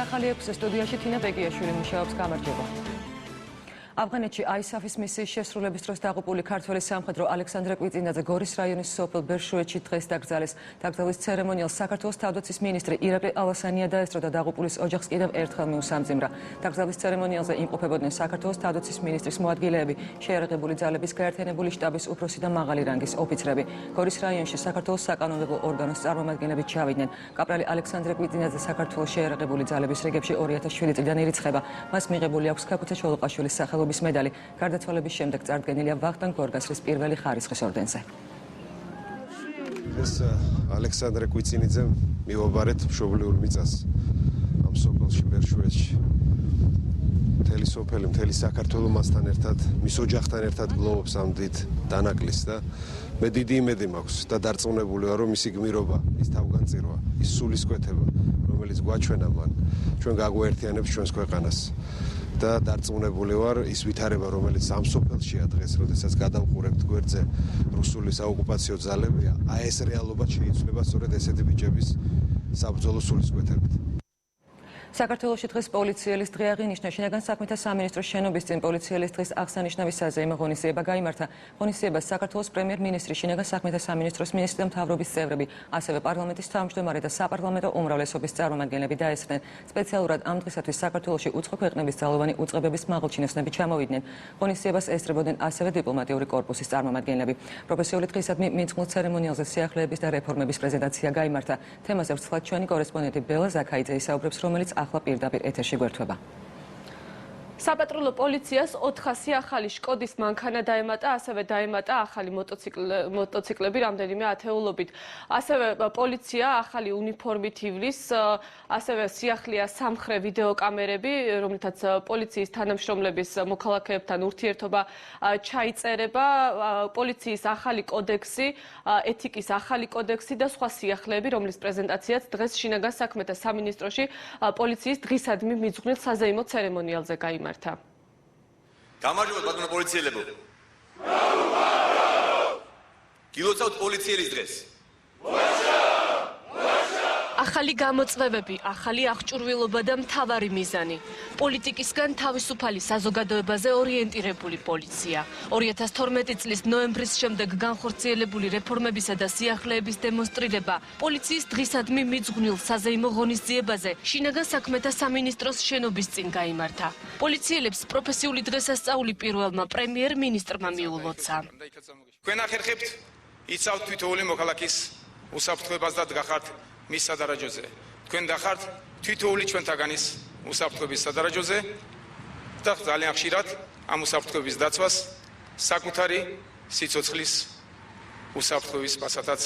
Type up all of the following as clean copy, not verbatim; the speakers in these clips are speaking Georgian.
ახალი 6 სტუდიაში თინა ბეგიაშვილი მუშაობს. გამარჯობა. ავღანეთში ISAF-ის მისიის შესრულების დროს დაღუპული ქართველი სამხედრო ალექსანდრე კვიწინაძე გორის რაიონის სოფელ ბერშუეთში დღეს დაკრძალეს. დაკრძალვის ცერემონიალს საქართველოს თავდაცვის მინისტრი ირაკლი ალასანია დაესწრო და დაღუპულის ოჯახს კიდევ ერთხელ მიუსამძიმრა. დაკრძალვის ცერემონიალზე იმყოფებოდნენ საქართველოს თავდაცვის მინისტრის მოადგილეები, შეიარაღებული ძალების გაერთიანებული შტაბის უფროსი და მაღალი რანგის ოფიცრები. გორის რაიონში საქართველოს საკანონმდებლო ორგანოს წარმომადგენლები ჩავიდნენ. კაპრალი ალექსანდრე კვიწინაძე საქართველოს შეიარაღებული ძალების რიგებში 2007 წლიდან ირიცხება. მას მიღებული აქვს ქაქუცა ჩოლოყაშვილის სახელობის მედალი. გარდაცვალების შემდეგ წარდგენილია ვახტანგ გორგასლის პირველი ხარისხის ორდენზე. ეს ალექსანდრე კვიცინიძემ მიუვაბარეთ მშობლიურ მიწას ამ სოფელში ბერშუეთში. მთელი სოფელი, მთელი საქართველო მასთან ერთად, მის ოჯახთან ერთად გლოვობს ამ დიდ დანაკლისს და მე დიდი იმედი მაქვს და დარწმუნებული ვარ, რომ მისი გმირობა, ის თავგანწირვა, ის სულისკვეთება, რომელიც გვაჩვენა მან, ჩვენ გაგვაერთიანებს ჩვენს ქვეყანას. და დარწმუნებული ვარ ის ვითარება რომელიც ამ სოფელშია დღეს როდესაც გადავყურებთ გვერდზე რუსული საოკუპაციო ძალებია აი ეს რეალობა შეიცვლება სწორედ ესეთი ბიჭების საბრძოლო სულისკვეთებით. საქართველოში დღეს პოლიციელის დღე აღინიშნა. შინაგან საქმეთა სამინისტროს შენობის წინ პოლიციელის დღის აღსანიშნავი საზეიმო ღონისძიება გაიმართა. ღონისძიებას საქართველოს პრემიერ-მინისტრი, შინაგან საქმეთა სამინისტროს მინისტრი და მთავრობის წევრები, ასევე პარლამენტის თავმჯდომარე და საპარლამენტო უმრავლესობის წარმომადგენლები დაესწრნენ. სპეციალურად ამ დღისათვის საქართველოში უცხო ქვეყნების ძალოვანი უწყებების მაღალჩინოსნები ჩამოვიდნენ. ღონისძიებას ესწრებოდნენ ასევე დიპლომატიური კორპუსის წარმომადგენლები. პროფესიული დღისადმი მიძღვნილ ცერემონიალზე სიახლეების და რეფორმების პრეზენტაცია გაიმართა. თემაზე ვრცლად ჩვენი კორესპონდენტი ბელა ზაქაიძე ისაუბრებს, რომელიც ახლა პირდაპირ ეთერში გვერდება. საპატრულო პოლიციას 400 ახალი შკოდის მანქანა დაემატა, ასევე დაემატა ახალი მოტოციკლები რამდენიმე ათეულობით. ასევე პოლიცია ახალი უნიფორმით ივლის, ასევე სიახლეა სამხრე ვიდეოკამერები, რომლითაც პოლიციის თანამშრომლების მოქალაქეებთან ურთიერთობა ჩაიწერება, პოლიციის ახალი კოდექსი, ეთიკის ახალი კოდექსი და სხვა სიახლეები, რომლის პრეზენტაციაც დღეს შინაგან საქმეთა სამინისტროში პოლიციის დღისადმი მიძღვნილ საზეიმო ცერემონიალზე გაიმართა. გამარჯობა ბატონო პოლიციელებო. გილოცავთ პოლიციელის დღეს. ახალი გამოწვევები, ახალი აღჭურვილობა და მთავარი მიზანი. პოლიტიკისგან თავისუფალი საზოგადოებაზე ორიენტირებული პოლიცია. 2012 წლის ნოემბრის შემდეგ განხორციელებული რეფორმებისა და სიახლეების დემონსტრირება პოლიციის დღისადმი მიძღვნილ საზეიმო ღონისძიებაზე შინაგან საქმეთა სამინისტროს შენობის წინ გაიმართა. პოლიციელებს პროფესიული დღესასწაული პირველმა პრემიერ-მინისტრმა მიულოცა. თქვენ ახერხებთ იცავთ თითოეული მოქალაქის უსაფრთხოებას და დგახართ მის სადარაჯოზე. თქვენ დახართ თითოეული ჩვენთაგანის უსაფრთხოების სადარაჯოზე და ძალიან ხშირად ამ უსაფრთხოების დაცვას საკუთარი სიცოცხლის უსაფრთხოების პასატაც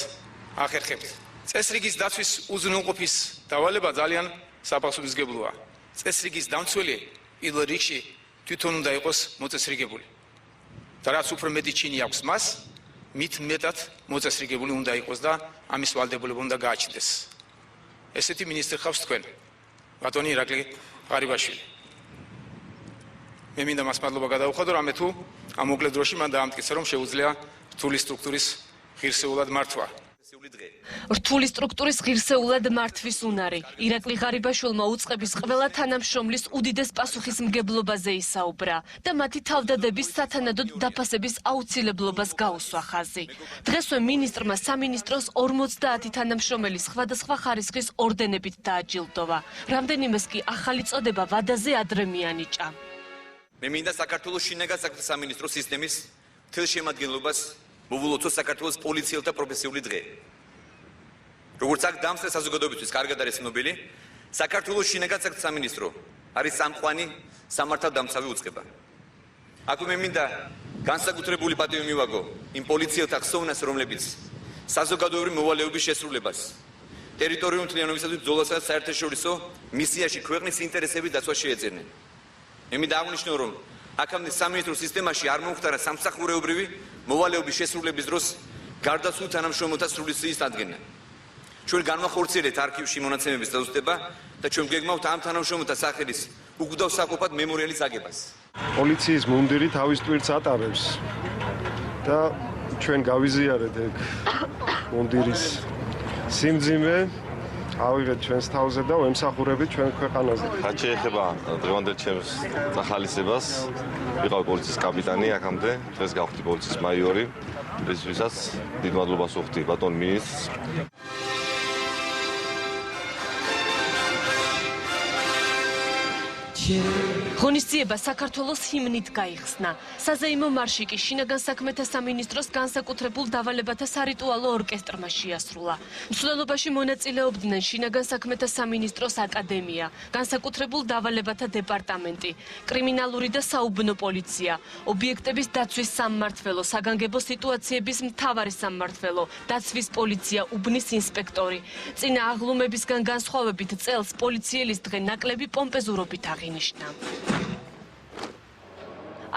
ახერხებთ. წესრიგის დაცვის უზრუნველყოფის დავალება ძალიან საფასურისგებლოა. წესრიგის დამცველი პირველ რიგში თვითონ უნდა იყოს მოწესრიგებული. და რაც უფრო მეტი ჩინი აქვს მას, მით მეტად მოწესრიგებული უნდა იყოს და ამის ვალდებულება უნდა გააჩნდეს. ესეთი მინისტრი ხავს თქვენ, ბატონი ირაკლი ღარიბაშვილი. მე მინდა მას მადლობა გადავუხადო, რამე თუ ამ მოკლე დროში მან დაამტკიცა, რომ შეუძლია რთული სტრუქტურის ღირსეულად მართვა. რთული სტრუქტურის ღირსეულად მართვის უნარი. ირაკლი ღარიბაშვილმა უწყების ყველა თანამშრომლის უდიდეს პასუხისმგებლობაზე ისაუბრა და მათი თავდადების სათანადოდ დაფასების აუცილებლობას გაუსვა ხაზი. დღესვე მინისტრმა სამინისტროს 50 თანამშრომელი სხვადასხვა ხარისხის ორდენებით დააჯილდოვა. რამდენიმეს კი ახალი წოდება ვადაზე ადრე მიანიჭა. მე მინდა საქართველოს შინაგან საქმეთა სამინისტროს სისტემის მთელ შემადგენლობას მოვულოცო საქართველოს პოლიციელთა პროფესიული დღე. როგორც აქ დამსწრე საზოგადოებისთვის კარგად არის ცნობილი, საქართველოს შინაგან საქმეთა სამინისტრო არის სამყვანი სამართალდამცავი უწყება. აქ მე მინდა განსაკუთრებული პატივი მივაგო იმ პოლიციელთა ხსოვნას, რომლებიც საზოგადოებრივი მოვალეობის შესრულებას, ტერიტორიული მთლიანობისათვის ბრძოლასა და საერთაშორისო მისიაში ქვეყნის ინტერესების დაცვას შეეწირნენ. მე მინდა აღვნიშნო, რომ აქამდე სამინისტრო სისტემაში არ მომხდარა სამსახურეობრივი მოვალეობის შესრულების დროს გარდაცვლილ თანამშრომელთა სრული სიის დადგენა. ჩვენ განვახორციელებთ არქივში მონაცემების დაზუსტება და ჩვენ გეგმავთ ამ თანამშრომელთა სახელის უკვდავ საყოფად მემორიალის აგებას. პოლიციის მუნდირი თავის ტვირთს ატარებს და ჩვენ გავიზიარეთ ეგ მუნდირის სიმძიმე ავიღეთ ჩვენს თავზე და ვემსახურებით ჩვენ ქვეყანაზე. რაც შეეხება დღევანდელ ჩემს სახალისებას, ვიყავ პოლიციის კაპიტანი აქამდე, დღეს გავხდი პოლიციის მაიორი, რისთვისაც დიდ მადლობას ვუხდი ბატონ მინისტრს. ღონისძიება საქართველოს ჰიმნით გაიხსნა. საზეიმო მარში კი შინაგან საქმეთა სამინისტროს განსაკუთრებულ დავალებათა სარიტუალო ორკესტრმა შეასრულა. მსვლელობაში მონაწილეობდნენ შინაგან საქმეთა სამინისტროს აკადემია, განსაკუთრებულ დავალებათა დეპარტამენტი, კრიმინალური და საუბნო პოლიცია, ობიექტების დაცვის სამმართველო, საგანგებო სიტუაციების მთავარი სამმართველო, დაცვის პოლიცია, უბნის ინსპექტორი. წინა აღლუმებისგან განსხვავებით წელს პოლიციელის დღე ნაკლები პომპეზურობით აღინიშნა.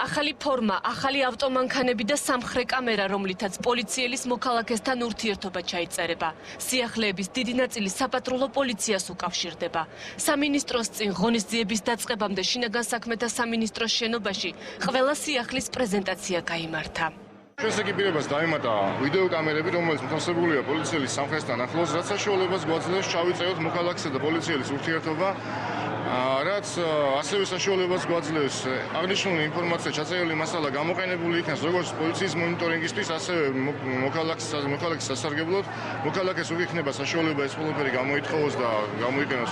ახალი ფორმა, ახალი ავტომანქანები და სამხრე კამერა, რომლითაც პოლიციელის მოქალაქესთან ურთიერთობა ჩაიწერება. სიახლეების დიდი ნაწილი საპატრულო პოლიციას უკავშირდება. სამინისტროს წინ ღონისძიების დაწყებამდე შინაგან საქმეთა სამინისტროს შენობაში ყველა სიახლის პრეზენტაცია გაიმართა. ჩვენს ეკიპირებას დაემატა ვიდეო კამერები, რომელიც მოთავსებულია პოლიციელის სამხრეთთან ახლოს, რაც საშუალებას გვაძლევს ჩავიწეროთ მოქალაქესა და პოლიციელის ურთიერთობა. რაც ასევე საშუალებას გვაძლევს აღნიშნული ინფორმაცია ჩაწერილი მასალა გამოყენებული იქნას როგორც პოლიციის მონიტორინგისთვის, ასევე მოქალაქის სასარგებლოდ. მოქალაქეს უკითხება საშუალება ეს ყველაფერი გამოითხოვოს და გამოიყენოს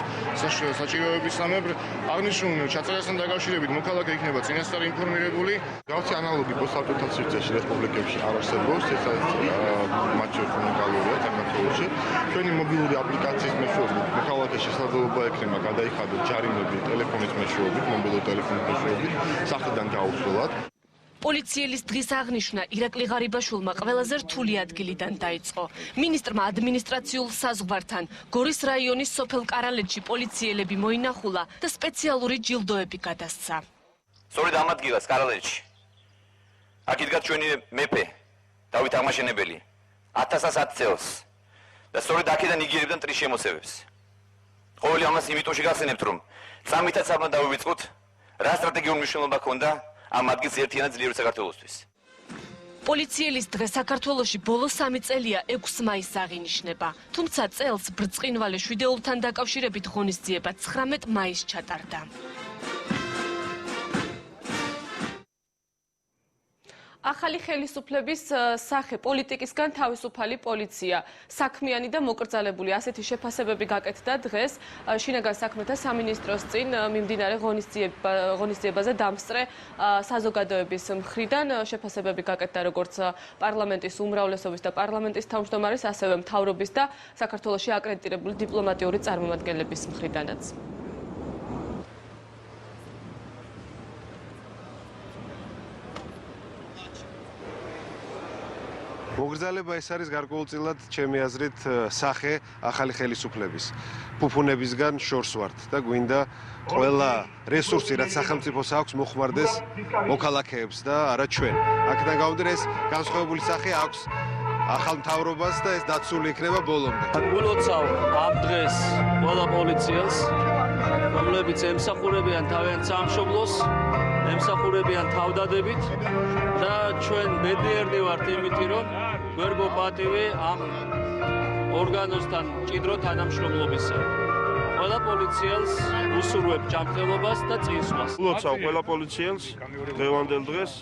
საჭიროებისამებრ. აღნიშნული ჩაწერასთან დაკავშირებით მოქალაქე იქნება წინასწარ ინფორმირებული. გავცი ანალოგი პოსტავტოთა სივრცეში რესპუბლიკებში არ არსებობს, ეს მათ შორის უნიკალურია საქართველოში. ჩვენი მობილური აპლიკაციის მეშვეობით მოქალაქეს შესაძლებლობა ექნება გადაიხადოს ჯარიმები ტელეფონის მეშვეობით, მობილური ტელეფონის მეშვეობით, სახლიდან გაუსვლელად. პოლიციელის დღის აღნიშვნა ირაკლი ღარიბაშვილმა ყველაზე რთული ადგილიდან დაიწყო. მინისტრმა ადმინისტრაციულ საზღვართან გორის რაიონის სოფელ კარალეთში პოლიციელები მოინახულა და სპეციალური ჯილდოები გადასცა. სწორედ ამ ადგილას კარალეთში აქ იდგა ჩვენი მეფე დავით აღმაშენებელი 1010 წელს და სწორედ აქედან იგიერებდა მტრის შემოსევებს. ყოველი ამას იმიტოში გახსენებთ, რომ წამითაც არ უნდა დავივიწყოთ, რა სტრატეგიული მნიშვნელობა ჰქონდა ამ ადგილს ერთიანად ძლიერი საქართველოსთვის. პოლიციელის დღე საქართველოში ბოლო 3 წელია 6 მაისს აღინიშნება, თუმცა წელს ბრწყინვალე შვიდეულთან დაკავშირებით ღონისძიება 19 მაისს ჩატარდა. ახალი ხელისუფლების სახე პოლიტიკისგან თავისუფალი პოლიცია. საქმიანი და მოკრძალებული ასეთი შეფასებები გაკეთდა დღეს შინაგან საქმეთა სამინისტროს წინ მიმდინარე ღონისძიებაზე დამსწრე საზოგადოების მხრიდან. შეფასებები გაკეთდა როგორც პარლამენტის უმრავლესობის და პარლამენტის თავმჯდომარის, ასევე მთავრობის და საქართველოში აკრედიტირებული დიპლომატიური წარმომადგენლების მხრიდანაც. მოგრძალება ეს არის გარკვეულწილად ჩემი აზრით სახე ახალი ხელისუფლების. ფუფუნებისგან შორს ვართ და გვინდა ყველა რესურსი, რაც სახელმწიფოს აქვს, მოხმარდეს მოქალაქეებს და არა ჩვენ. აქედან გამომდინარე ეს განსხვავებული სახე აქვს ახალ მთავრობას და ეს დაცული იქნება ბოლომდე. გულოცავ ამ დღეს ყველა პოლიციელს, რომლებიც ემსახურებიან თავიანთ სამშობლოს, ემსახურებიან თავდადებით და ჩვენ ბედნიერნი ვართ იმითი, რომ გვერგო პატივი ამ ორგანოსთან მჭიდრო თანამშრომლობისა. ყველა პოლიციელს უსურვებ ჯანმრთელობას და წინსვლას. გულოცავ ყველა პოლიციელს დღევანდელ დღეს.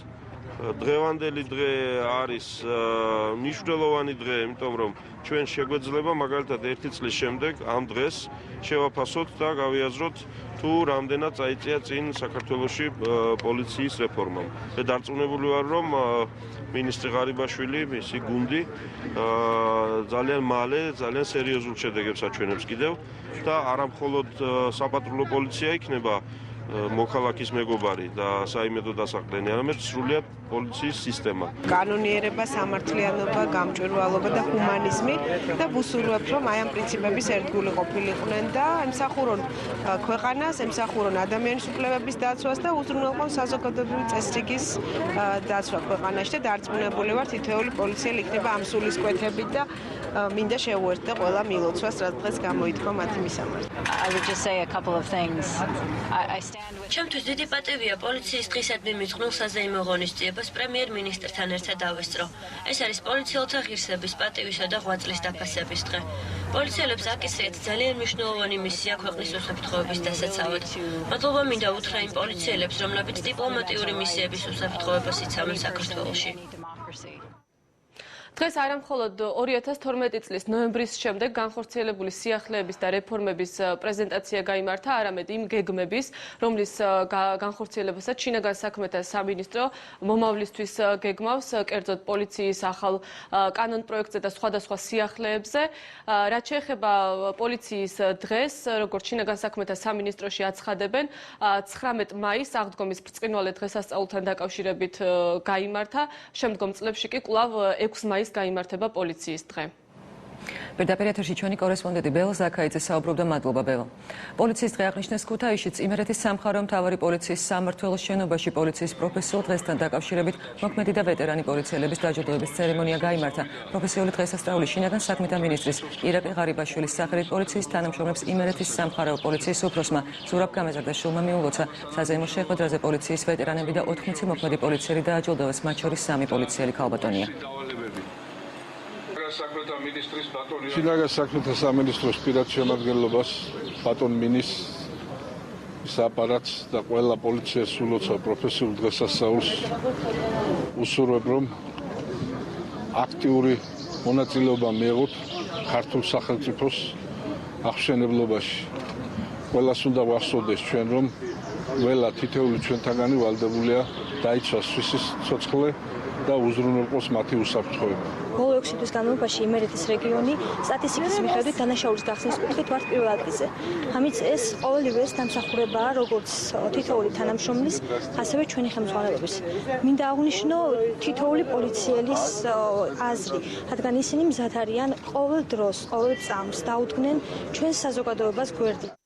დღევანდელი დღე არის მნიშვნელოვანი დღე, იმიტომ რომ ჩვენ შეგვეძლება მაგალითად 1 წლის შემდეგ ამ დღეს შევაფასოთ და გავიაზროთ თუ რამდენად წაიწია წინ საქართველოში პოლიციის რეფორმამ. და დარწმუნებული ვარ, რომ მინისტრი ღარიბაშვილი, მისი გუნდი ძალიან მალე, ძალიან სერიოზულ შედეგებს აჩვენებს კიდევ და არა მხოლოდ საპატრულო პოლიცია იქნება მოქალაქის მეგობარი და საიმედო დასაყრდენი, არამედ სრულიად პოლიციის სისტემა. კანონიერება, სამართლიანობა, გამჭვირვალობა და ჰუმანიზმი და ვუსურვებ, რომ აი ამ პრინციპების ერთგული ყოფილიყვნენ და ემსახურონ ქვეყანას, ემსახურონ ადამიანის უფლებების დაცვას და უზრუნველყონ საზოგადოებრივი წესრიგის დაცვა ქვეყანაში და დარწმუნებული ვარ, თითოეული პოლიციელი იქნება ამ სულისკვეთებით და მინდა შეუერთდა ყველა მილოცვას, რაც დღეს გამოითქვა მათი მისამართი. ჩემთვის დიდი პატივია პოლიციის დღისადმი მიძღვნილ საზეიმო ღონისძიებას პრემიერ-მინისტრთან ერთად დავესწრო. ეს არის პოლიციელთა ღირსების, პატივისა და ღვაწლის დაფასების დღე. პოლიციელებს აკისრიათ ძალიან მნიშვნელოვანი მისია ქვეყნის უსაფრთხოების დასაცავად. მადლობა მინდა უთხრა იმ პოლიციელებს, რომლებიც დიპლომატიური მისიების უსაფრთხოებას იცავენ საქართველოში. დღეს არა მხოლოდ 2012 წლის ნოემბრის შემდეგ განხორციელებული სიახლეების და რეფორმების პრეზენტაცია გაიმართა, არამედ იმ გეგმების, რომლის განხორციელებასაც შინაგან საქმეთა სამინისტრო მომავლისთვის გეგმავს, კერძოდ პოლიციის ახალ კანონპროექტზე და სხვადასხვა სიახლეებზე. რაც შეეხება პოლიციის დღეს, როგორც შინაგან საქმეთა სამინისტროში აცხადებენ, 19 მაისს აღდგომის ბრწყინვალე დღესასწაულთან დაკავშირებით გაიმართა, შემდგომ წლებში კი კვლავ 6 მაისს გაიმართება პოლიციის დღე. პირდაპირ ეთერში ჩვენი კორესპონდენტი ბელ ზაქაიძე საუბრობდა. მადლობა ბელ. პოლიციის დღე აღნიშნეს ქუთაისშიც იმერეთის სამხარო მთავარი პოლიციის სამმართველოს შენობაში პოლიციის პროფესიულ დღესთან დაკავშირებით მოქმედი და ვეტერანი პოლიციელების დაჯილდოების ცერემონია გაიმართა. პროფესიული დღესასწაული შინაგან საქმეთა მინისტრის ირაკლი ღარიბაშვილის სახელით პოლიციის თანამშრომლებს იმერეთის სამხარეო პოლიციის უფროსმა ზურაბ გამეზარდაშვილმა მიულოცა. საზეიმო შეხვედრაზე პოლიციის ვეტერანები და 80 მოქმედი პოლიციელი დააჯილდოვეს, მათ შორის 3 პოლიციელი ქალბატონია. შინაგან საქმეთა სამინისტროს პირად შემადგენლობას ბატონ მინის აპარატს და ყველა პოლიციას ულოცავ პროფესიულ დღესასწაულს უსურვებ, რომ აქტიური მონაწილეობა მიეღოთ ქართულ სახელმწიფოს აღშენებლობაში. ყველას უნდა ვახსოვდეს ჩვენ, რომ ყველა თითოეული ჩვენთაგანი ვალდებულია დაიცვას სვისის ცოცხლე და უზრუნველყოს მათი უსაფრთხოება. ბოლო 6 თვის განმავლობაში იმერეთის რეგიონი სტატისტიკის მიხედვით დანაშაულის გახსნის კუთხით ვართ პირველ ადგილზე. ამით ეს ყოველივე დამსახურებაა როგორც თითოეული თანამშრომლის, ასევე ჩვენი ხელმძღვანელობის. მინდა აღვნიშნო თითოეული პოლიციელის აზრი, რადგან ისინი მზად არიან ყოველ დროს, ყოველ წამს დაუდგნენ ჩვენს საზოგადოებას გვერდით.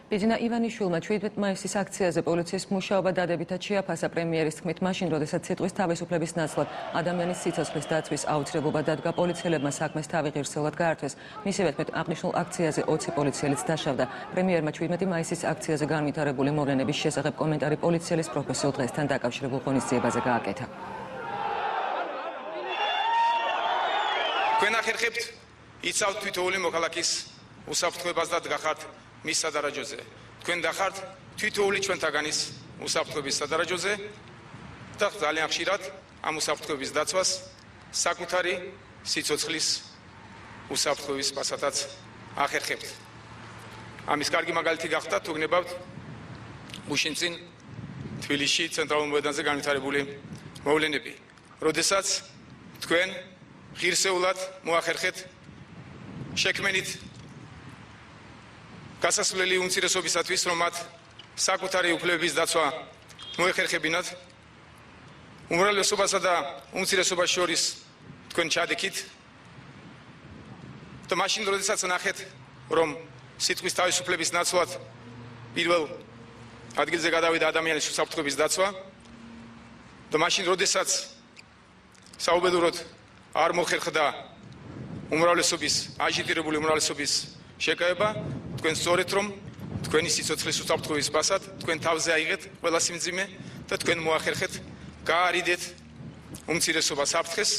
ბიძინა ივანიშვილმა 17 მაისის აქციაზე პოლიციის მუშაობა დადებითად შეაფასა. პრემიერის თქმით, მაშინ როდესაც სიტყვის თავისუფლების ნაცვლად ადამიანის სიცოცხლის დაცვის აუცილებლობა დადგა, პოლიციელებმა საქმეს თავი ღირსეულად გაართვეს. მისივე თქმით, აღნიშნულ აქციაზე 20 პოლიციელიც დაშავდა. პრემიერმა 17 მაისის აქციაზე განვითარებული მოვლენების შესახებ კომენტარი პოლიციელის პროფესიულ დღესთან დაკავშირებულ ღონისძიებაზე გააკეთა. თქვენ ახერხებთ იცავთ თითოეული მოქალაქის უსაფრთხოებას და დგახართ მის სადარაჯოზე. თქვენ დახართ თითოეული ჩვენთაგანის უსაფრთხოების სადარაჯოზე და ძალიან ხშირად ამ უსაფრთხოების დაცვას საკუთარი სიცოცხლის უსაფრთხოების პასატაც ახერხებთ. ამის კარგი მაგალითი გახდა თუ გნებავთ უშინწინ თბილისში ცენტრალურ მოედანზე განვითარებული მოვლენები, როდესაც თქვენ ღირსეულად მოახერხეთ შექმენით გასასვლელი უმცირესობისათვის, რომ მათ საკუთარი უფლებების დაცვა მოეხერხებინათ. უმრავლესობასა და უმცირესობას შორის თქვენ ჩადექით და მაშინ როდესაც ნახეთ, რომ სიტყვის თავისუფლების ნაცვლად პირველ ადგილზე გადავიდა ადამიანის უსაფრთხოების დაცვა და მაშინ როდესაც საუბედუროდ არ მოხერხდა უმრავლესობის, აჟიტირებული უმრავლესობის შეკავება, თქვენ სწორეთ რომ თქვენი სიცოცხლის უსაფრთხოების პასად თქვენ თავზე აიღეთ ყველა სიმძიმე და თქვენ მოახერხეთ გაარიდეთ უმცირესობა საფრთხეს.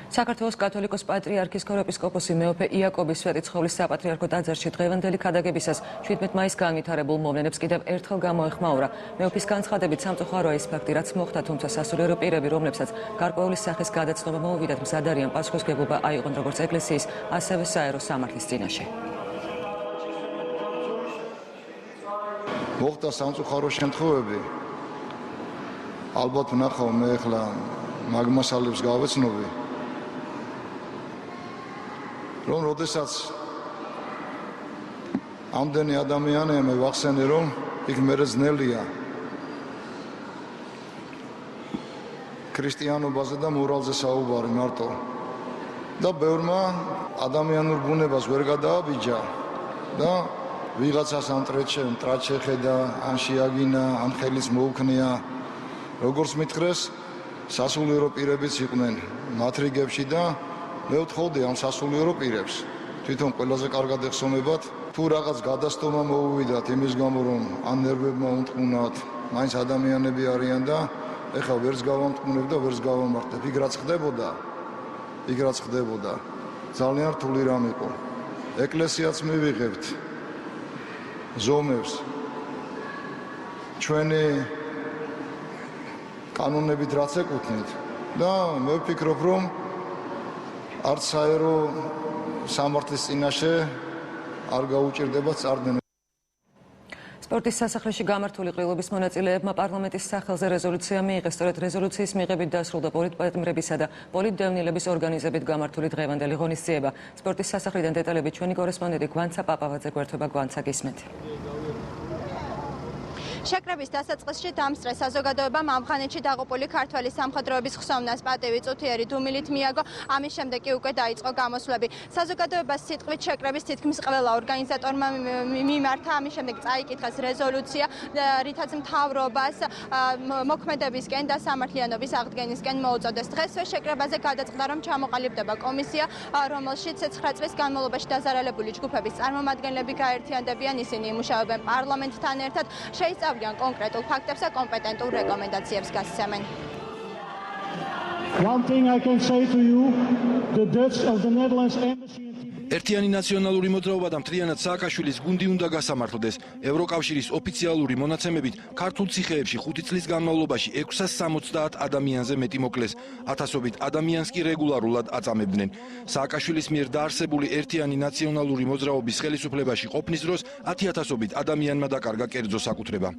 საქართველოს კათოლიკოს პატრიარქის ქორეპისკოპოსი მეოფე იაკობის სვეტიცხოვლის საპატრიარქო ტაძარში დღევანდელი ქადაგებისას 17 მაისს განვითარებულ მოვლენებს კიდევ ერთხელ გამოეხმაურა. მეოფის განცხადებით, სამწუხაროა ის ფაქტი, რაც მოხდა, თუმცა სასულიერო პირები, რომლებსაც გარკვეული სახის გადაცნობა მოუვიდათ, მზად არიან პასუხისმგებლობა აიღონ როგორც ეკლესიის, ასევე საერო სამართლის წინაშე. მოხდა სამწუხარო შემთხვევები. ალბათ ვნახავ მე ახლა მაგმასალებს გავეცნობი. რომ როდესაც ამდენი ადამიანია, მე ვახსენე რომ იქ მერე ძნელია ქრისტიანობაზე და მორალზე საუბარი მარტო და ბევრმა ადამიანურ ბუნებას ვერ გადააბიჯა და ვიღაცას ან ტრაჩ შეხედა, ან შეაგინა, ან ხელის მოუქნია, როგორც მითხრეს, სასულიერო პირებიც იყვნენ მათ რიგებში და მე ვთხოვდი ამ სასულიერო პირებს თვითონ ყველაზე კარგად ეხსომებათ თუ რაღაც გადასტომა მოუვიდათ იმის გამო რომ ან ნერვებმა უნტყუნათ, მაინც ადამიანები არიან და ეხლა ვერც გავამტყუნებ და ვერც გავამართებ. იქ რაც ხდებოდა ძალიან რთული რამ იყო. ეკლესიაც მივიღებთ ზომებს ჩვენი კანონებით რაც ეკუთვნით და მე ვფიქრობ რომ არც საერო სამართლის წინაშე არ გაუჭირდება წარდგენა. სპორტის სასახლეში გამართული ყრილობის მონაწილეებმა პარლამენტის სახელზე რეზოლუცია მიიღეს. სწორედ რეზოლუციის მიღებით დასრულდა პოლიტპატიმრებისა და პოლიტდევნილების ორგანიზებით გამართული დღევანდელი ღონისძიება. სპორტის სასახლიდან დეტალები ჩვენი კორესპონდენტი გვანცა პაპავაძე გვერდება. გვანცა, გისმენთ. შეკრების დასაწყისში დამსწრე საზოგადოებამ ამხანეთში დაღუპული ქართველი სამხედროების ხსოვნას პატივი წუთიერი დუმილით მიაგო. ამის შემდეგ კი უკვე დაიწყო გამოსვლები. საზოგადოებას სიტყვით შეკრების თითქმის ყველა ორგანიზატორმა მიმართა. ამის შემდეგ წაიკითხეს რეზოლუცია, რითაც მთავრობას მოქმედებისკენ და სამართლიანობის აღდგენისკენ მოუწოდეს. დღესვე შეკრებაზე გადაწყდა, რომ ჩამოყალიბდება კომისია, რომელშიც 9 წლის განმავლობაში დაზარალებული ჯგუფების წარმომადგენლები გაერთიანდებიან. ისინი იმუშავებენ პარლამენტთან ერთად, შეისწავლიან კონკრეტულ ფაქტებს და კომპეტენტურ რეკომენდაციებს გასცემენ. One thing I can say to you, the Dutch of the Netherlands embassy ერთიანი ნაციონალური მოძრაობა და მთლიანად სააკაშვილის გუნდი უნდა გასამართლდეს. ევროკავშირის ოფიციალური მონაცემებით ქართულ ციხეებში 5 წლის განმავლობაში 670 ადამიანზე მეტი მოკლეს. ათასობით ადამიანს კი რეგულარულად აწამებდნენ. სააკაშვილის მიერ დაარსებული ერთიანი ნაციონალური მოძრაობის ხელისუფლებაში ყოფნის დროს 10,000-ობით ადამიანმა დაკარგა კერძო საკუთრება.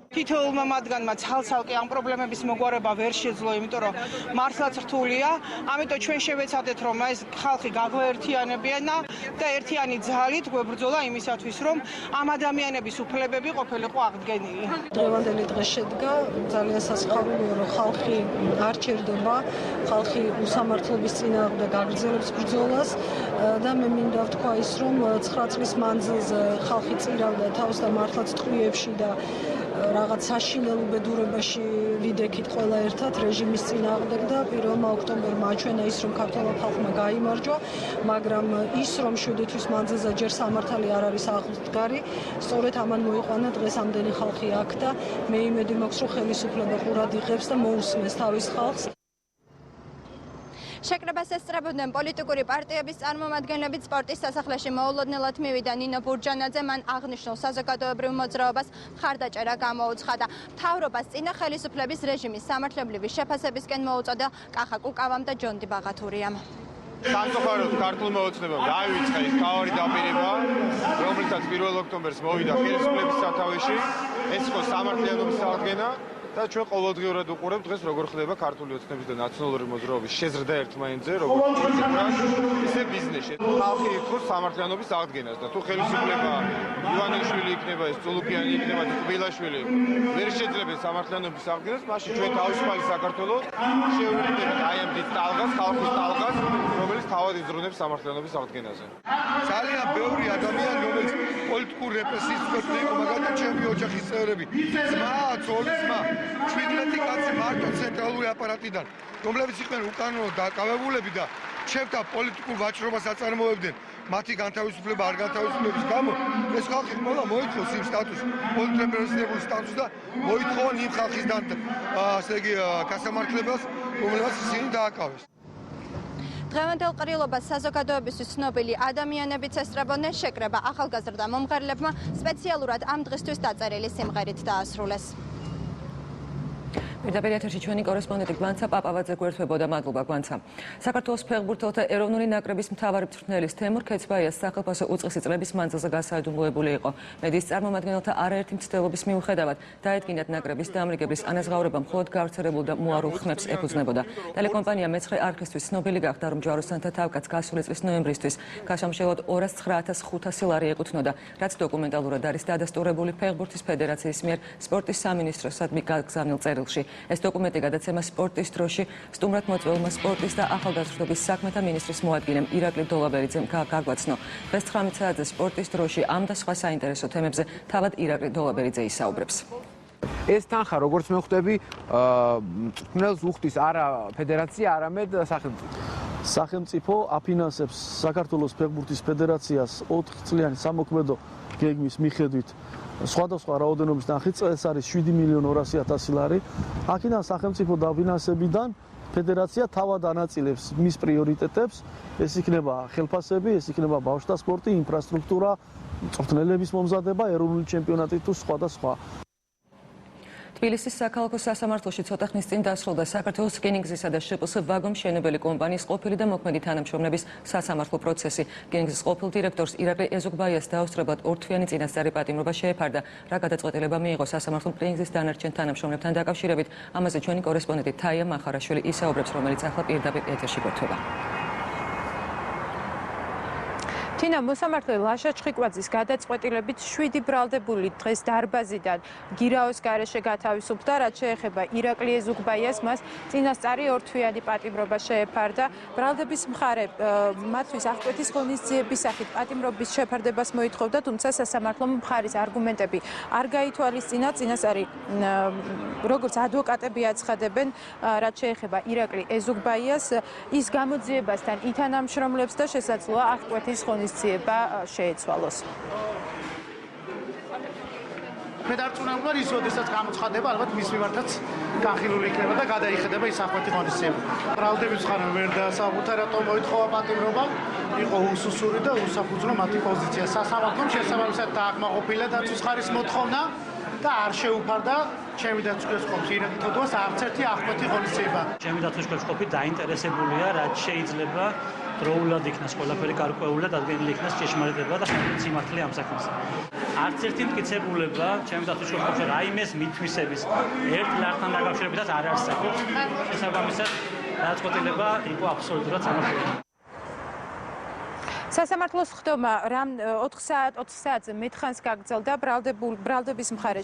თითოეულმა მათგანმა ცალ-ცალკე ამ პრობლემების მოგვარება ვერ შეძლო, იმიტომ რომ მართლაც რთულია. ამიტომ ჩვენ შევეცადეთ, რომ ეს ხალხი გაგვაერთიანებინა და ერთიანი ძალით გვებრძოლა იმისათვის, რომ ამ ადამიანების უფლებები ყოფილიყო აღდგენილი. დღევანდელი დღე შედგა ძალიან სასიხარულოა, რომ ხალხი არ ჩერდება, ხალხი უსამართლობის წინააღმდეგ აგრძელებს ბრძოლას და მე მინდა ვთქვა ის, რომ 9 წლის მანძილზე ხალხი წირავდა თავს და მართლაც ტყვიებში და რაღაც საშინელ უბედურებაში ვიდექით ყველა ერთად რეჟიმის წინააღმდეგ და 1 ოქტომბერმა აჩვენა ის, რომ ქართველ ხალხმა გაიმარჯვა, მაგრამ ის, რომ 7 თვის მანძილზე ჯერ სამართალი არ არის აღდგარი, სწორედ ამან მოიყვანა დღეს ამდენი ხალხი აქ და მე იმედი მაქვს, რომ ხელისუფლება ყურად იღებს და მოусმენს თავის ხალხს. შეკრებას ესწრებოდნენ პოლიტიკური პარტიების წარმომადგენლები. სპორტის სასახლეში მოულოდნელად მივიდა ნინო ბურჯანაძე. მან აღნიშნულ საზოგადოებრივ მოძრაობას მხარდაჭერა გამოუცხადა. მთავრობას წინა ხელისუფლების რეჟიმის სამართლებრივი შეფასებისკენ მოუწოდა კახა კუკავამ და ჯონდი ბაღათურიამ. სამწუხაროდ ქართულმა ოცნებამ დაივიწყა ის თავარი დაპირება, რომლითაც 1 ოქტომბერს მოვიდა ხელისუფლების სათავეში. ეს იყო სამართლიანობის აღდგენა. და ჩვენ ყოველდღიურად უყურებთ დღეს როგორ ხდება ქართული ოცნების და ნაციონალური მოძრაობის შეზრდა ერთმანეთზე, როგორც პოლიტიკურად, ისე ბიზნესში. ხალხი ითხოვს სამართლიანობის აღდგენას და თუ ხელისუფლება ივანიშვილი იქნება, ეს წულუკიანი იქნება და თბილაშვილი ვერ შეძლებენ სამართლიანობის აღდგენას, მაშინ ჩვენ თავისუფალი საქართველოს შევეცდებით აი ამ დიდ ტალღას, ხალხის ტალღას, რომელიც თავად იზრუნებს სამართლიანობის აღდგენაზე. ძალიან ბევრი ადამიანი, რომელიც პოლიტიკურ რეპრესიის ქვეშ იყო, მაგალითად ჩემი ოჯახის წევრები, ძმა, ცოლი-ძმა 17 კაცი მარტო ცენტრალური აპარატიდან, რომლებიც იყვნენ უკანონო დაკავებულები და ჩემთან პოლიტიკურ ვაჭრობას აწარმოებდნენ, მათი განთავისუფლება არ განთავისუფლების გამო, ეს ხალხი ყველა მოითხოვს იმ სტატუსს, პოლიტრეპრესირებული სტატუსს და მოითხოვენ იმ ხალხის ასე იგი გასამართლებას, რომელსაც ისინი დააკავეს. დღევანდელ ყრილობას საზოგადოებისთვის ცნობილი ადამიანებიც ესწრებოდნენ. შეკრება ახალგაზრდა მომღერლებმა სპეციალურად ამ დღისთვის დაწერილი სიმღერით დაასრულეს. პირდაპირ ეთერში ჩვენი კორესპონდენტი გვანცა პაპავაძე გვერდებოდა. მადლობა გვანცა. საქართველოს ფეხბურთელთა ეროვნული ნაკრების მთავარი მწვრთნელის თემურ ქეცბაიას სახელმწიფო უწყისი წლების მანძილზე გასაიდუმლოებული იყო. მედიის წარმომადგენელთა არაერთი მცდელობის მიუხედავად დაედგინათ ნაკრების დამრიგებლის ანაზღაურება მხოლოდ გავრცელებულ და მოარულ ხმებს ეფუძნებოდა. ტელეკომპანია მეცხრე არხისთვის ცნობილი გახდა, რომ ჯვაროსანთა თავკაც გასული წლის ნოემბრისთვის გასამშელოდ 209,500 ლარი ეკუთვნოდა, რაც დოკუმენტალურად არის დადასტურებული ფეხბურთის ფედერაციის მიერ სპორტის სამინისტროსადმი გაგზავნილ წერილში. ეს დოკუმენტი გადაცემა სპორტის დროში სტუმრად მოწვეულმა სპორტის და ახალგაზრდობის საქმეთა ministris მოადგილემ ირაკლი დოლაბერიძემ გაგვაცნო. დღეს 19 საათზე სპორტის დროში ამ და სხვა საინტერესო თემებზე თავად ირაკლი დოლაბერიძე ისაუბრებს. ეს თანხა, როგორც მე ხვდები, მწვრთნელს უხდის არა ფედერაცია, არამედ სახელმწიფო. სახელმწიფო აფინანსებს საქართველოს ფეხბურთის ფედერაციას 4 წლიანი სამოქმედო გეგმის მიხედვით სხვადასხვა რაოდენობის ნახით, ეს არის 7.200.000 ლარი. აქედან სახელმწიფო დაფინანსებიდან ფედერაცია თავად ანაწილებს მის პრიორიტეტებს, ეს იქნება ხელფასები, ეს იქნება ბავშვთა სპორტი, ინფრასტრუქტურა, მწვრთნელების მომზადება, ეროვნული ჩემპიონატი თუ სხვა და სხვა. თბილისის საქალაქო სასამართლოში ცოტა ხნის წინ დასრულდა საქართველოს რკინიგზისა და შპს ვაგონმშენებელი კომპანიის ყოფილი და მოქმედი თანამშრომლების სასამართლო პროცესი. რკინიგზის ყოფილ დირექტორს ირაკლი ეზოგბაიას დაუსწრებლად ორთვიანი წინასწარი პატიმრობა შეეფარდა. რა გადაწყვეტილება მიიღო სასამართლომ რკინიგზის დანარჩენ თანამშრომლებთან დაკავშირებით? ამაზე ჩვენი კორესპონდენტი თაია მახარაშვილი ისაუბრებს, რომელიც ახლა პირდაპირ ეთერში გვერდება. თინა, მოსამართლე ლაშა ჩხიკვაძის გადაწყვეტილებით 7 ბრალდებული დღეს დარბაზიდან გირაოს გარეშე გათავისუფლდა, რაც შეეხება ირაკლი ეზუგბაიას, მას წინასწარი ორთვიანი პატიმრობა შეეფარდა. ბრალდების მხარე მათთვის აღკვეთის ღონისძიების სახით პატიმრობის შეფარდებას მოითხოვდა, თუმცა სასამართლომ მხარის არგუმენტები არ გაითვალისწინა. წინასწარი როგორც ადვოკატები აცხადებენ, რაც შეეხება ირაკლი ეზუგბაიას, ის გამოძიებასთან ითანამშრომლებს და შესაძლოა აღკვეთის ღონისძიება შეეცვალოს. მე დარწმუნებული ვარ, ის როდესაც გამოცხადება, ალბათ მის მიმართაც განხილული იქნება და გადაიხედება ის აღკვეთი ღონისძიება. ბრალდების მხარე ვერ დაასაბუთა, რატომ მოითხოვა პატიმრობა, იყო უსუსური და უსაფუძვლო მათი პოზიცია. სასამართლომ შესაბამისად დააკმაყოფილა დაცვის მხარის მოთხოვნა და არ შეუფარდა ჩემი დაცვის ყოფის ირაკლი თოდუას არც ერთი აღკვეთი ღონისძიება. ჩემი დაცვის ყოფის დაინტერესებულია, რაც შეიძლება დროულად იქნას ყველაფერი გარკვეული და დადგენილი იქნას ჭეშმარიტება და სიმართლე ამ საქმეზე. არც ერთი მტკიცებულება ჩემი დაცვის ყოფის რაიმეს მითვისების ერთ ლართან დაკავშირებითაც არ არსებობს. შესაბამისად, გადაწყვეტილება იყო აბსოლუტურად სამართლიანი. სასამართლოს ხდომა რამ 4 საათზე მეთხანს გაგრძელდა. ბრალდების მხარე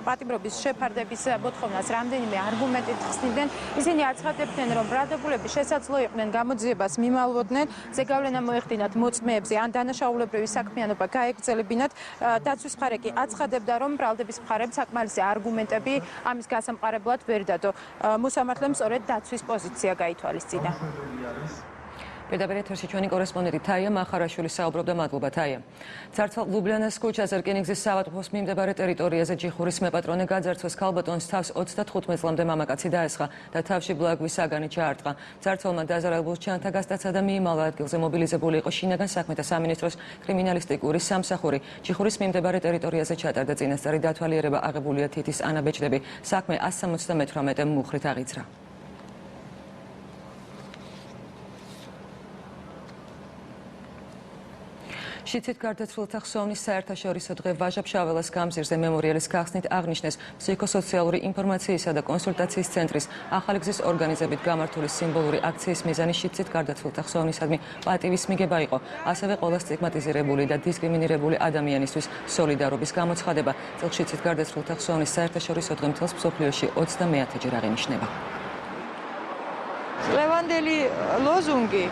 პატიმრობის შეფარდების მოთხოვნას რამდენიმე არგუმენტით ხსნიდნენ. ისინი აცხადებდნენ, რომ ბრალდებულები შესაძლო იყვნენ გამოძიებას მიმალვოდნენ, ზეგავლენა მოეხდინათ მოწმეებზე ან დანაშაულებრივი საქმიანობა გაეგრძელებინათ. დაცვის მხარე კი აცხადებდა, რომ ბრალდების მხარემ საკმარისი არგუმენტები ამის გასამყარებლად ვერ დადო. მოსამართლემ სწორედ დაცვის პოზიცია გაითვალისწინა. პირდაპირ ეთერში ჩვენი კორესპონდენტი თაია მახარაშვილი საუბრობდა. მადლობა თაია. ცარცვალ ლუბლიანას ქუჩაზე რკინიგზის საავადმყოფოს მიმდებარე ტერიტორიაზე ჯიხურის მეპატრონე გაძარცვეს. ქალბატონს თავს 35 წლამდე მამაკაცი დაესხა და თავში ბლაგვის საგანი ჩაარტყა. ცარცვალმა დაზარალებულს ჩანთა გასტაცა და მიიმალა. ადგილზე მობილიზებული იყო შინაგან საქმეთა სამინისტროს კრიმინალისტიკური სამსახური. ჯიხურის მიმდებარე ტერიტორიაზე ჩატარდა წინასწარი დათვალიერება, აღებულია თითის ანაბეჭდები. საქმე 178 მუხრით აღიძრა. შიცით გარდაცვლილთა ხსოვნის საერთაშორისო დღე ვაჟა-ფშაველას გამზირზე მემორიალის გახსნით აღნიშნეს ფსიქოსოციალური ინფორმაციისა და კონსულტაციის ცენტრის ახალი გზის ორგანიზებით გამართული სიმბოლური აქციის მიზანი შიცით გარდაცვლილთა ხსოვნისადმი პატივის მიგება იყო, ასევე ყველა სტიგმატიზირებული და დისკრიმინირებული ადამიანისთვის სოლიდარობის გამოცხადება. წელს შიცით გარდაცვლილთა ხსოვნის საერთაშორისო დღე მთელს მსოფლიოში 30-მეათეჯერ აღინიშნება. ლევანდელი ლოზუნგი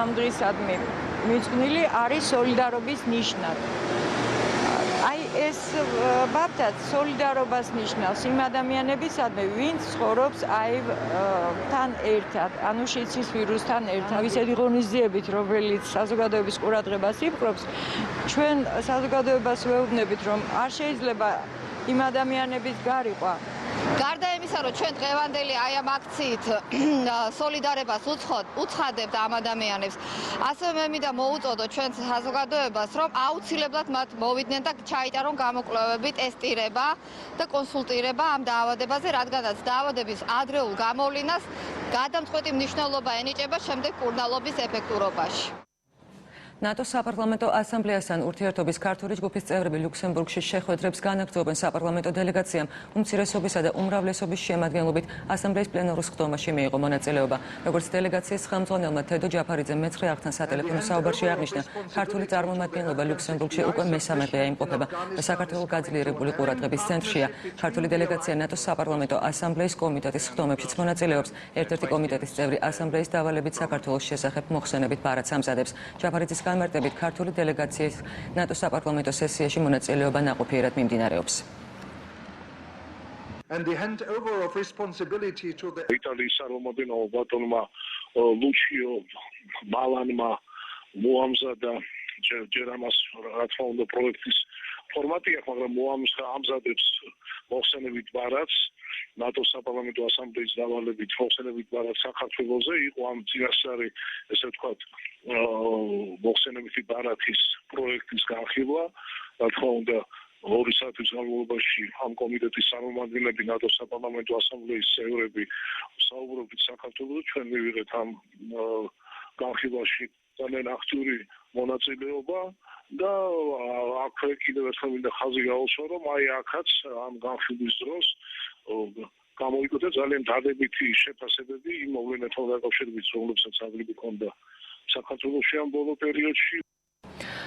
ამ დღისადმი მიძღვნილი არის სოლიდარობის ნიშნად. აი ეს ბაბთაც სოლიდარობას ნიშნავს იმ ადამიანებისადმი, ვინც ცხოვრობს თან ერთად, ანუ შიცის ვირუსთან ერთად. ისეთი ღონისძიებით, რომელიც საზოგადოების ყურადღებას იპყრობს, ჩვენ საზოგადოებას ვეუბნებით, რომ არ შეიძლება იმ ადამიანების გარიყვა. გარდა იმისა, რომ ჩვენ დღევანდელი აი ამ აქციით სოლიდარებას უცხადებთ ამ ადამიანებს, ასევე მე მინდა მოუწოდო ჩვენ საზოგადოებას, რომ აუცილებლად მათ მოვიდნენ და ჩაიტარონ გამოკვლევები, ტესტირება და კონსულტირება ამ დაავადებაზე, რადგანაც დაავადების ადრეულ გამოვლინას გადამწყვეტი მნიშვნელობა ენიჭება შემდეგ კურნალობის ეფექტურობაში. ნატოს საპარლამენტო ასამბლეასთან ურთიერთობის ქართული ჯგუფის წევრები ლუქსემბურგში შეხვედრებს განაგრძობენ. საპარლამენტო დელეგაციამ უმცირესობისა და უმრავლესობის შემადგენლობით ასამბლეის პლენარულ ხდომაში მიიღო მონაწილეობა. როგორც დელეგაციის ხელმძღვანელმა თედო ჯაფარიძემ მეცხრე არხთან სატელეფონო საუბარში აღნიშნა, ქართული წარმომადგენლობა ლუქსემბურგში უკვე მესამედღეა იმყოფება და საქართველოს გაძლიერებული ყურადღების ცენტრშია. ქართული დელეგაცია ნატოს საპარლამენტო ასამბლეის კომიტეტის ხდომებშიც მონაწილეობს. ერთ-ერთი კომიტეტის წევრი ასამბლეის დავალებით საქართველოს შესახებ მოხსენებით ბარათს ამზადებს. ჯაფარიძის განმარტებით ქართული დელეგაციის ნატოს საპარლამენტო სესიაში მონაწილეობა ნაყოფიერად მიმდინარეობს. იტალიის წარმომადგენელმა ბატონმა ლუჩიო ბალანმა მოამზადა ჯერ ამას რა თქმა უნდა პროექტის ფორმატი აქვს, მაგრამ ამზადებს მოხსენებით ბარათს ნატოს საპარლამენტო ასამბლეის დავალებით მოხსენებით ბარათს საქართველოზე იყო ამ წინასწარი ესე ვთქვათ მოხსენებითი ბარათის პროექტის განხილვა რა თქმა უნდა 2 საათის განმავლობაში ამ კომიტეტის წარმომადგენლები ნატოს საპარლამენტო ასამბლეის წევრები საუბრობთ საქართველოს ჩვენ მივიღეთ ამ განხილვაში ძალიან აქტიური მონაწილეობა და აქვე კიდევ ერთხელ მინდა ხაზი გაუსვა რომ აი აქაც ამ განხილვის დროს გამოიკვეთა ძალიან დადებითი შეფასებები იმ მოვლენებთან დაკავშირებით რომლებსაც აღიარება ჰქონდა საქართველოში ამ ბოლო პერიოდში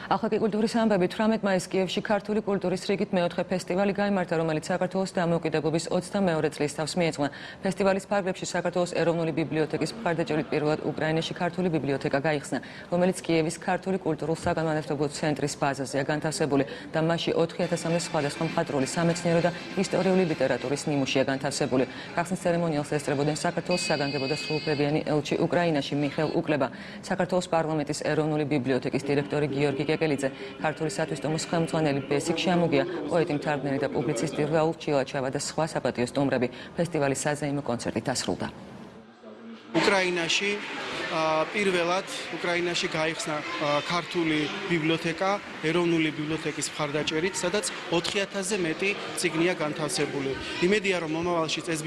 ახალგაზრდა კულტურის ამბები 18 მაისს კიევში ქართული კულტურის რიგით მეოთხე ფესტივალი გაიმართა, რომელიც საქართველოს დამოუკიდებლობის 22 წლის თავს მიეძღვნა. ფესტივალის ფარგლებში საქართველოს ეროვნული ბიბლიოთეკის მხარდაჭერით პირველად უკრაინაში ქართული ბიბლიოთეკა გაიხსნა, რომელიც კიევის ქართული კულტურულ-საგანმანათლებლო ცენტრის ბაზაზეა განთავსებული და მასში 4000-მდე სხვადასხვა მხატვრული, სამეცნიერო და ისტორიული ლიტერატურის ნიმუშია განთავსებული. გახსნის ცერემონიალს ესწრებოდნენ საქართველოს საგანგებო და სრულუფლებიანი ელჩი უკრაინაში მიხეილ უკლება, საქართველოს პარლამენტის ეროვნული ბიბლიოთეკის დირექტორი გიორგი კეკელიძე, ქართული სათვისტომოს ხელმძღვანელი ბესიკ შემუგია, პოეტი, მთარგმნელი და პუბლიცისტი რაულ ჩილაჩავა და სხვა საპატიო სტუმრები. ფესტივალის საზეიმო კონცერტი დასრულდა. უკრაინაში პირველად უკრაინაში გაიხსნა ქართული ბიბლიოთეკა, ეროვნული ბიბლიოთეკის მხარდაჭერით, სადაც 4000-ზე მეტი წიგნია განთავსებული. იმედია, რომ მომავალში ეს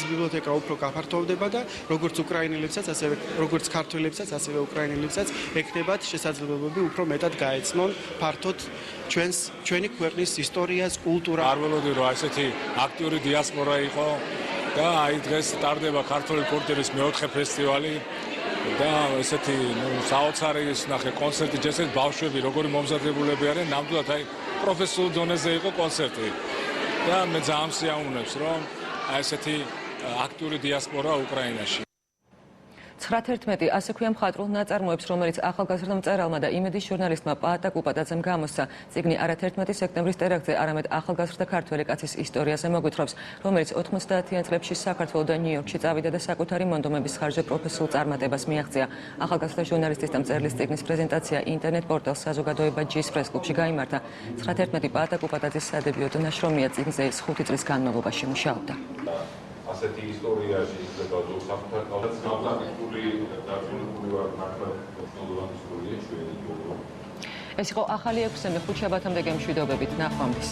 ბიბლიოთეკა უფრო გაფართოვდება და როგორც უკრაინელებსაც, ასევე როგორც ქართველებსაც, ასევე უკრაინელებსაც ექნებათ შესაძლებლობები უფრო მეტად გაეცნონ ფართოდ ჩვენი ქვეყნის ისტორიას, კულტურას. არ ველოდი რომ ესეთი აქტიური დიასპორა იყო და აი დღეს სტარდება ქართული კულტურის მეოთხე ფესტივალი და ესეთი საოცარი ნახე კონცერტი ჯერ ბავშვები როგორი მომზადებულები არიან ნამდვილად აი პროფესიულ დონეზე იყო კონცერტი და მე ძალიან სიამოვნებს რომ აი ესეთი აქტიური დიასპორა უკრაინაში 9/11 ასე ქვია მხატვრულ ნაწარმოებს, რომელიც ახალგაზრდა მწერალმა და იმედის ჟურნალისტმა პაატა კუპატაძემ გამოსცა. წიგნი არა 11 სექტემბრის ტერაქტზე, არამედ ახალგაზრდა ქართველი კაცის ისტორიაზე მოგვითხრობს, რომელიც 90-იან წლებში საქართველოს და ნიუ-იორკში წავიდა და საკუთარი მონდომების ხარჯზე პროფესიულ წარმატებას მიაღწია. ახალგაზრდა ჟურნალისტის და მწერლის წიგნის პრეზენტაცია ინტერნეტ პორტალ საზოგადოება ჯის პრესკლუბში გაიმართა. 9/11 პაატა კუპატაძის სადებიუტო ნაშრომია, წიგნზე ის 5 წლის განმავლობაში მუშაობდა. ასეთი ისტორიაში იძლება ზოგ საფუძვად ნავთარგებული დაწუნებული ვარ მართლა ტექნოლოგიის სკოლაში ჩვენი ეს იყო ახალი 6-ე ხუთშაბათამდე გემშვიდობებით ნახვამდის.